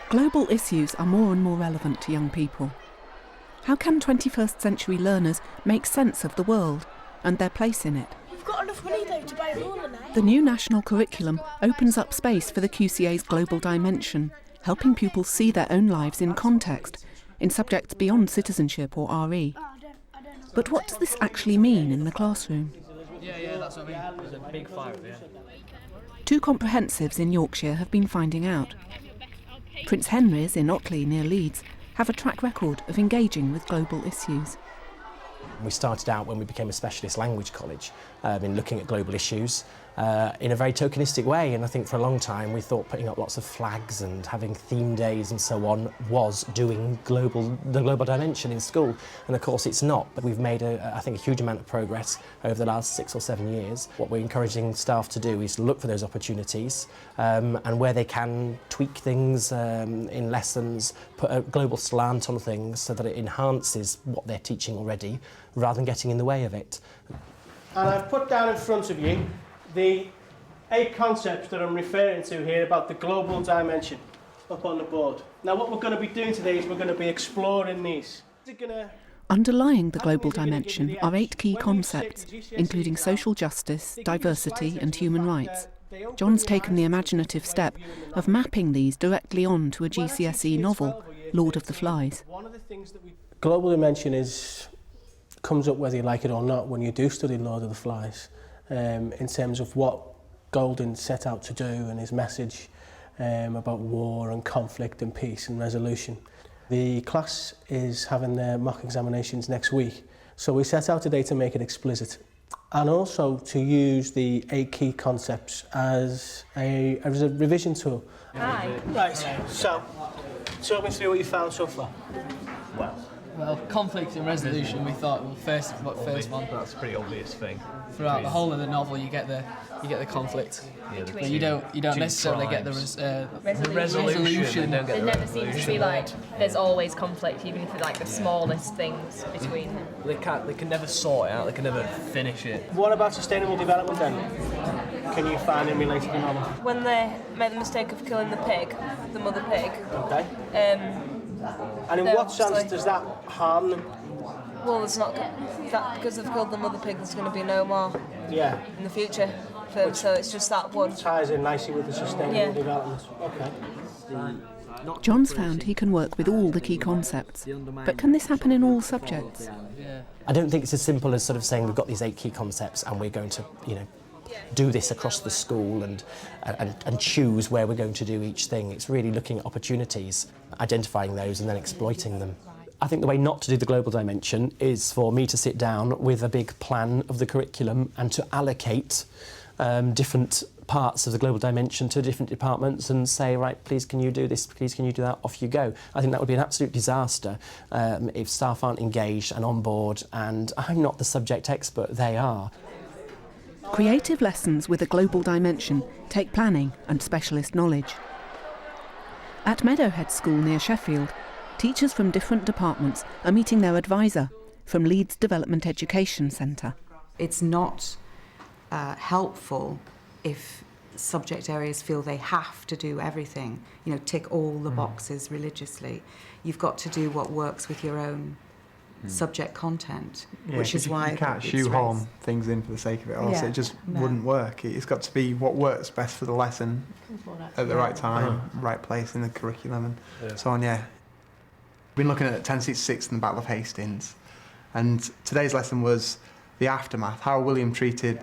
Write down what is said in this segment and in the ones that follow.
Global issues are more and more relevant to young people. How can 21st century learners make sense of the world and their place in it? We've got enough money though to buy a ruler now. The new national curriculum opens up space for the QCA's global dimension, helping pupils see their own lives in context, in subjects beyond citizenship or RE. But what does this actually mean in the classroom? Yeah, that's what I mean. There's a big fire up here. Two comprehensives in Yorkshire have been finding out. Prince Henry's in Otley near Leeds have a track record of engaging with global issues. We started out when we became a specialist language college in looking at global issues in a very tokenistic way, and I think for a long time we thought putting up lots of flags and having theme days and so on was doing the global dimension in school, and of course it's not. But we've made I think a huge amount of progress over the last 6 or 7 years. What we're encouraging staff to do is look for those opportunities and where they can tweak things in lessons, put a global slant on things so that it enhances what they're teaching already rather than getting in the way of it. And I've put down in front of you the 8 concepts that I'm referring to here about the global dimension up on the board. Now what we're going to be doing today is we're going to be exploring these. Underlying the global dimension are 8 key concepts, including social justice, diversity and human rights. John's taken the imaginative step of mapping these directly onto a GCSE novel, Lord of the Flies. Global dimension comes up whether you like it or not when you do study Lord of the Flies, in terms of what Golding set out to do and his message about war and conflict and peace and resolution. The class is having their mock examinations next week, so we set out today to make it explicit and also to use the 8 key concepts as a revision tool. Hi. Right, so talk me through what you found so far. Well, conflict and resolution, we thought, well, first one. That's a pretty obvious thing. Throughout the whole of the novel, you get the conflict, but you don't necessarily get the resolution. There never seems to be there's always conflict, even if it's like the smallest things between them. They can never sort it out. They can never finish it. What about sustainable development then? Can you find in relation to the novel? When they made the mistake of killing the pig, the mother pig. Okay. And in what sense does that harm them? Well, it's not that because they've killed the mother pig. There's going to be no more. Yeah. In the future, for them, so it's just that one. Ties in nicely with the sustainable development. Okay. John's found he can work with all the key concepts, but can this happen in all subjects? I don't think it's as simple as sort of saying we've got these 8 key concepts and we're going to, do this across the school and choose where we're going to do each thing. It's really looking at opportunities, identifying those and then exploiting them. I think the way not to do the global dimension is for me to sit down with a big plan of the curriculum and to allocate different parts of the global dimension to different departments and say, right, please can you do this, please can you do that, off you go. I think that would be an absolute disaster if staff aren't engaged and on board, and I'm not the subject expert, they are. Creative lessons with a global dimension take planning and specialist knowledge. At Meadowhead School near Sheffield, teachers from different departments are meeting their advisor from Leeds Development Education Centre. It's not helpful if subject areas feel they have to do everything, tick all the boxes religiously. You've got to do what works with your own subject content, which is why you can't shoehorn things in for the sake of it, or else it just wouldn't work. It's got to be what works best for the lesson at the right time, right place in the curriculum, and so on. We've been looking at 1066 and the Battle of Hastings, and today's lesson was the aftermath, how William treated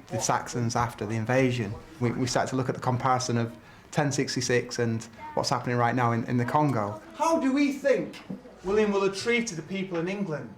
the Saxons after the invasion. We started to look at the comparison of 1066 and what's happening right now in the Congo. How do we think William will have treated the people in England?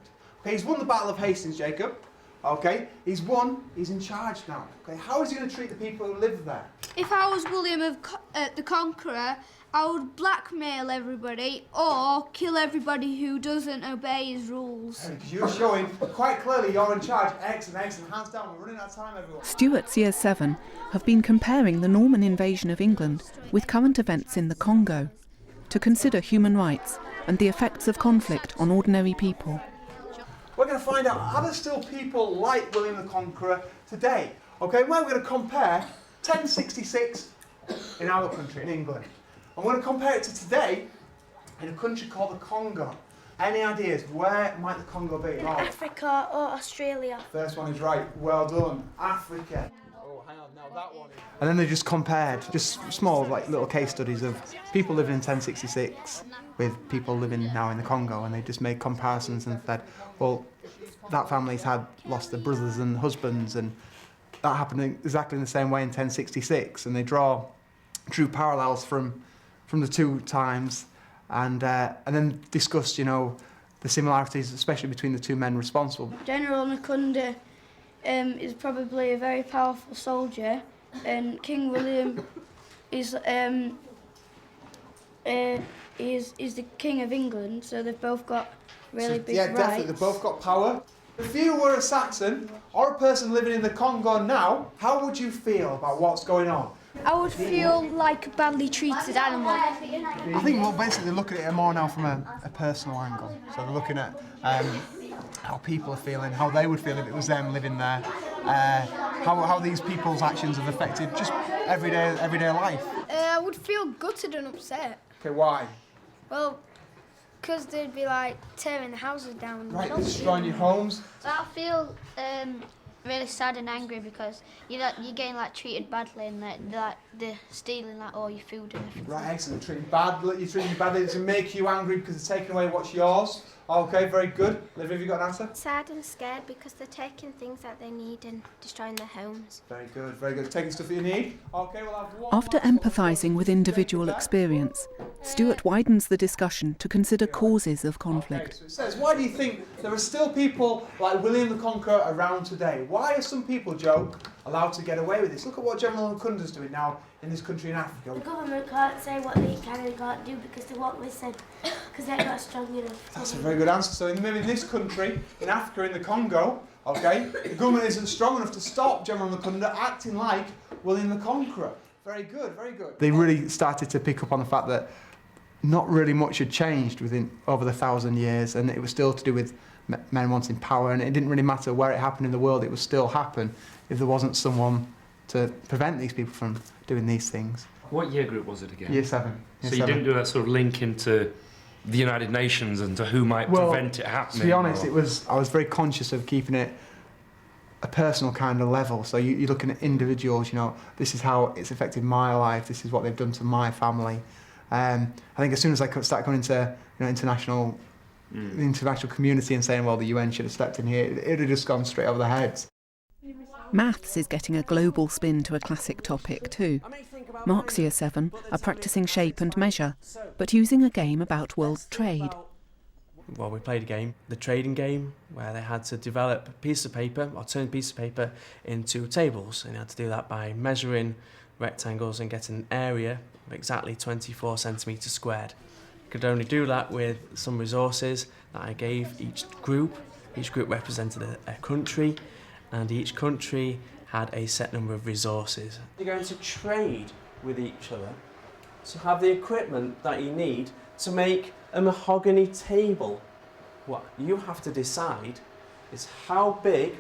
Okay, he's won the Battle of Hastings, Jacob. Okay, he's won, he's in charge now. Okay, how is he going to treat the people who live there? If I was William the Conqueror, I would blackmail everybody or kill everybody who doesn't obey his rules. Because you're showing quite clearly you're in charge, X and hands down, we're running out of time, everyone. Stuart's Year 7 have been comparing the Norman invasion of England with current events in the Congo to consider human rights and the effects of conflict on ordinary people. We're going to find out, are there still people like William the Conqueror today? Okay, we're going to compare 1066 in our country, in England, I'm going to compare it to today in a country called the Congo. Any ideas? Where might the Congo be? Right. Africa or Australia. First one is right. Well done. Africa. Oh, hang on. Now that one is... And then they just compared, just small, like little case studies of people living in 1066 with people living now in the Congo, and they just made comparisons and said, well, that family's lost their brothers and husbands, and that happened exactly in the same way in 1066, and they drew parallels from the two times, and then discussed, you know, the similarities, especially between the two men responsible. General Nakunda is probably a very powerful soldier, and King William is the King of England, so they've both got really big rights. Yeah, definitely, they've both got power. If you were a Saxon or a person living in the Congo now, how would you feel about what's going on? I would feel like a badly treated animal. I think, well, basically look at it more now from a personal angle. So they're looking at how people are feeling, how they would feel if it was them living there, how these people's actions have affected just everyday life. I would feel gutted and upset. Okay, why? Well, because they'd be like tearing the houses down. Right, they're destroying your homes. I feel really sad and angry because you're getting like treated badly, and they're stealing like all your food and everything. Right, excellent. You're treating you badly to make you angry because they're taking away what's yours. Okay, very good. Liv, have you got an answer? Sad and scared because they're taking things that they need and destroying their homes. Very good, very good. Taking stuff that you need. Okay, we'll have one. After empathising with individual experience, Stuart widens the discussion to consider causes of conflict. Okay, so it says, why do you think there are still people like William the Conqueror around today? Why are some people, Joe, allowed to get away with this? Look at what General Nakunda's doing now in this country in Africa. The government can't say what they can and can't do because they won't listen, because they're not strong enough. That's a very good answer. So in this country, in Africa, in the Congo, okay, the government isn't strong enough to stop General Nakunda acting like William the Conqueror. Very good, very good. They really started to pick up on the fact that not really much had changed over the 1,000 years, and it was still to do with men wanting power, and it didn't really matter where it happened in the world, it would still happen if there wasn't someone to prevent these people from doing these things. What year group was it again? Year 7. So you didn't do that sort of link into the United Nations and to who might prevent it happening? To be honest, I was very conscious of keeping it a personal kind of level. So you're looking at individuals, you know, this is how it's affected my life, this is what they've done to my family. I think as soon as I start going into the international community and saying, well, the UN should have stepped in here, it would have just gone straight over their heads. Maths is getting a global spin to a classic topic too. Mark's Year 7 are practising shape and measure, but using a game about world trade. Well, we played a game, the trading game, where they had to develop a piece of paper, or turn a piece of paper into tables, and they had to do that by measuring rectangles and getting an area of exactly 24 centimetres squared. Could only do that with some resources that I gave each group. Each group represented a country, and each country had a set number of resources. You're going to trade with each other to have the equipment that you need to make a mahogany table. What you have to decide is how big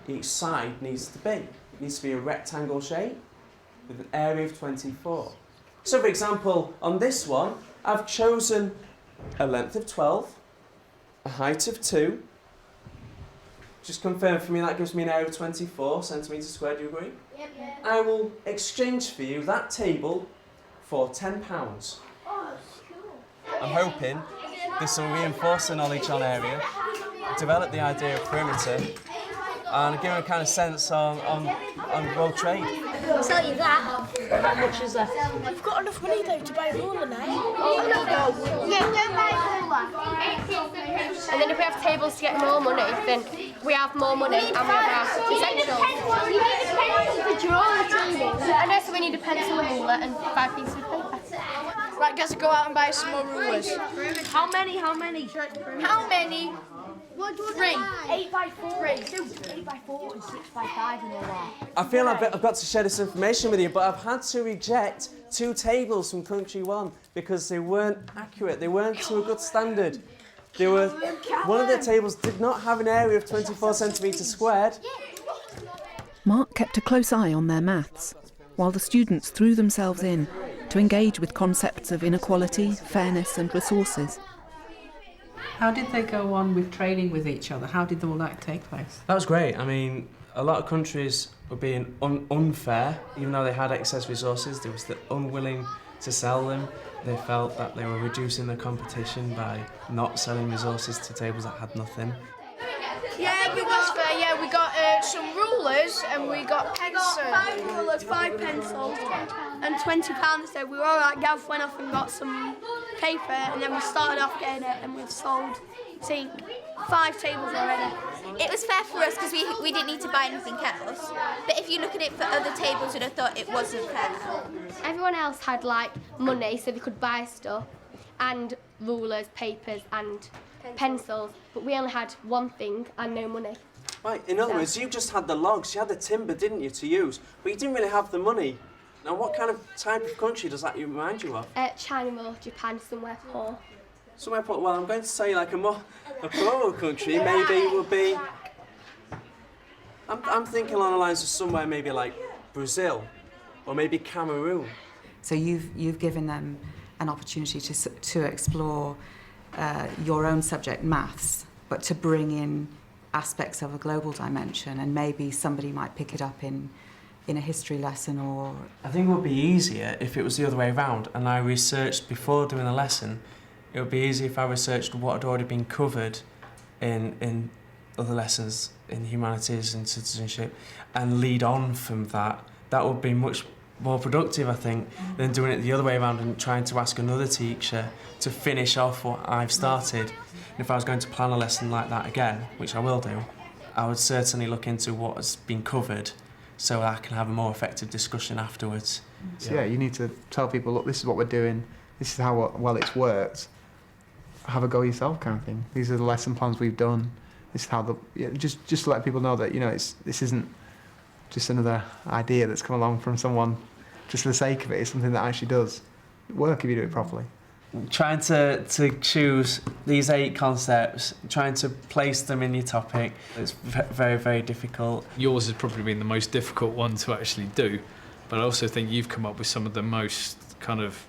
each side needs to be. It needs to be a rectangle shape with an area of 24. So for example, on this one, I've chosen a length of 12, a height of 2. Just confirm for me, that gives me an area of 24 centimetres squared, do you agree? Yep. I will exchange for you that table for £10. Oh, cool. I'm hoping this will reinforce the knowledge on area, develop the idea of perimeter, and give a kind of sense on world trade. I'll sell you that. How much is that? We've got enough money though to buy a ruler now. Oh, no. Yeah, don't buy a ruler. And then if we have tables to get more money, then we have more money and we have our essentials. You need a pencil to draw the table. I know, so we need a pencil, a ruler and 5 pieces of paper. Right, guys, go out and buy some more rulers. How many? How many? What do you 3. 8x4. 8x4 and 6x5 and all that. I feel I've got to share this information with you, but I've had to reject 2 tables from country 1 because they weren't accurate, they weren't to a good standard. One of their tables did not have an area of 24 centimetres squared. Mark kept a close eye on their maths, while the students threw themselves in to engage with concepts of inequality, fairness and resources. How did they go on with training with each other? How did all that take place? That was great. I mean, a lot of countries were being unfair, even though they had excess resources. They were unwilling to sell them. They felt that they were reducing the competition by not selling resources to tables that had nothing. Yeah, we got fair. Yeah, we got some rulers and we got pencils. 5 rulers, 5 pencils, and £20. So we were all right. Gav went off and got some paper, and then we started off getting it, and we've sold, I think, 5 tables already. It was fair for us because we didn't need to buy anything else. But if you look at it for other tables, you'd have thought it wasn't fair. Everyone else had like money so they could buy stuff, and rulers, papers and pencils, but we only had one thing and no money. Right, in other words, you just had the logs, you had the timber, didn't you, to use, but you didn't really have the money. Now, what kind of type of country does that remind you of? China or Japan, somewhere poor. Somewhere poor, well, I'm going to say like a poorer country maybe would be... I'm thinking along the lines of somewhere maybe like Brazil or maybe Cameroon. So you've given them an opportunity to explore your own subject, maths, but to bring in aspects of a global dimension, and maybe somebody might pick it up in a history lesson or... I think it would be easier if it was the other way around and I researched before doing the lesson. It would be easier if I researched what had already been covered in other lessons in humanities and citizenship and lead on from that. That would be much more productive, I think, than doing it the other way around and trying to ask another teacher to finish off what I've started. And if I was going to plan a lesson like that again, which I will do, I would certainly look into what has been covered so I can have a more effective discussion afterwards. So yeah, you need to tell people, look, this is what we're doing, this is how well it's worked, have a go yourself kind of thing. These are the lesson plans we've done, this is how just let people know that, you know, this isn't just another idea that's come along from someone just for the sake of it. It's something that actually does work if you do it properly. Trying to choose these 8 concepts, trying to place them in your topic, it's very, very difficult. Yours has probably been the most difficult one to actually do, but I also think you've come up with some of the most kind of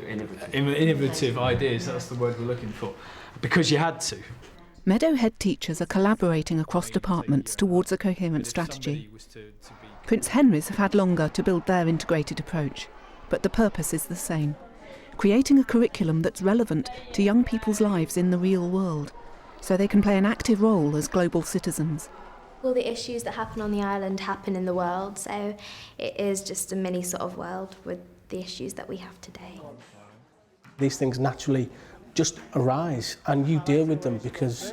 innovative ideas, that's the word we're looking for, because you had to. Meadowhead teachers are collaborating across departments towards a coherent strategy. Prince Henry's have had longer to build their integrated approach, but the purpose is the same: creating a curriculum that's relevant to young people's lives in the real world, so they can play an active role as global citizens. All the issues that happen on the island happen in the world, so it is just a mini sort of world with the issues that we have today. These things naturally just arise and you deal with them because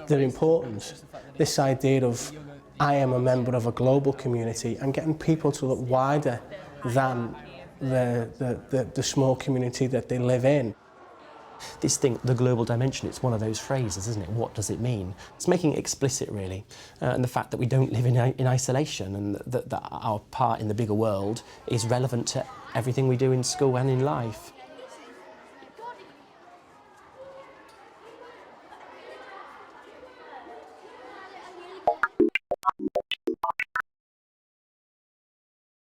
they're important. This idea of I am a member of a global community and getting people to look wider than the small community that they live in. This thing, the global dimension, it's one of those phrases, isn't it? What does it mean? It's making it explicit, really, and the fact that we don't live in isolation and that our part in the bigger world is relevant to everything we do in school and in life.